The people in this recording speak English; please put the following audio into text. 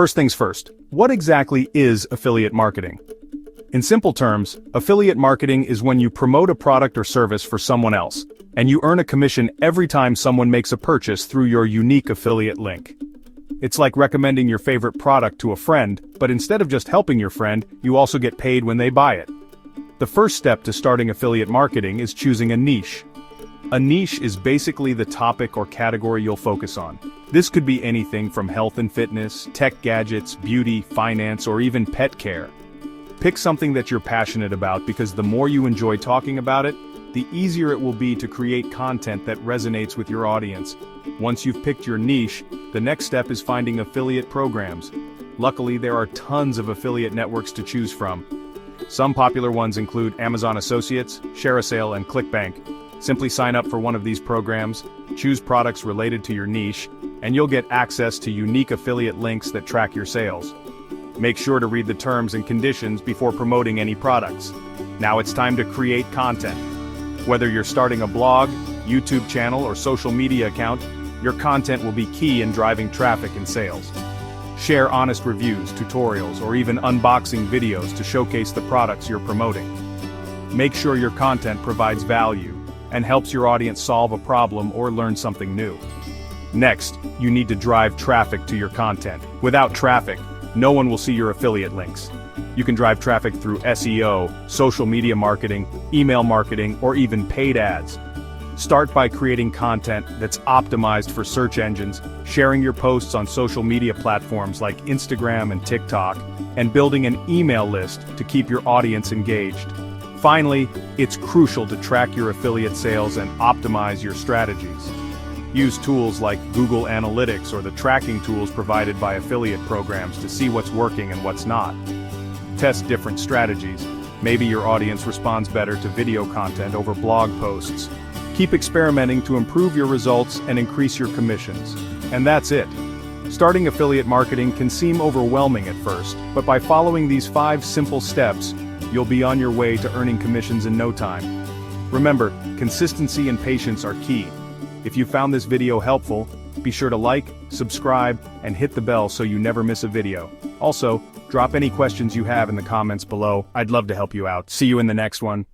First things first, what exactly is affiliate marketing? In simple terms, affiliate marketing is when you promote a product or service for someone else, and you earn a commission every time someone makes a purchase through your unique affiliate link. It's like recommending your favorite product to a friend, but instead of just helping your friend, you also get paid when they buy it. The first step to starting affiliate marketing is choosing a niche. A niche is basically the topic or category you'll focus on. This could be anything from health and fitness, tech gadgets, beauty, finance, or even pet care. Pick something that you're passionate about because the more you enjoy talking about it, the easier it will be to create content that resonates with your audience. Once you've picked your niche, the next step is finding affiliate programs. Luckily, there are tons of affiliate networks to choose from. Some popular ones include Amazon Associates, ShareASale, and ClickBank. Simply sign up for one of these programs, choose products related to your niche, and you'll get access to unique affiliate links that track your sales. Make sure to read the terms and conditions before promoting any products. Now it's time to create content. Whether you're starting a blog, YouTube channel, or social media account, your content will be key in driving traffic and sales. Share honest reviews, tutorials, or even unboxing videos to showcase the products you're promoting. Make sure your content provides value and helps your audience solve a problem or learn something new. Next, you need to drive traffic to your content. Without traffic, no one will see your affiliate links. You can drive traffic through SEO, social media marketing, email marketing, or even paid ads. Start by creating content that's optimized for search engines, sharing your posts on social media platforms like Instagram and TikTok, and building an email list to keep your audience engaged. Finally, it's crucial to track your affiliate sales and optimize your strategies. Use tools like Google Analytics or the tracking tools provided by affiliate programs to see what's working and what's not. Test different strategies. Maybe your audience responds better to video content over blog posts. Keep experimenting to improve your results and increase your commissions. And that's it. Starting affiliate marketing can seem overwhelming at first, but by following these 5 simple steps, you'll be on your way to earning commissions in no time. Remember, consistency and patience are key. If you found this video helpful, be sure to like, subscribe, and hit the bell so you never miss a video. Also, drop any questions you have in the comments below. I'd love to help you out. See you in the next one.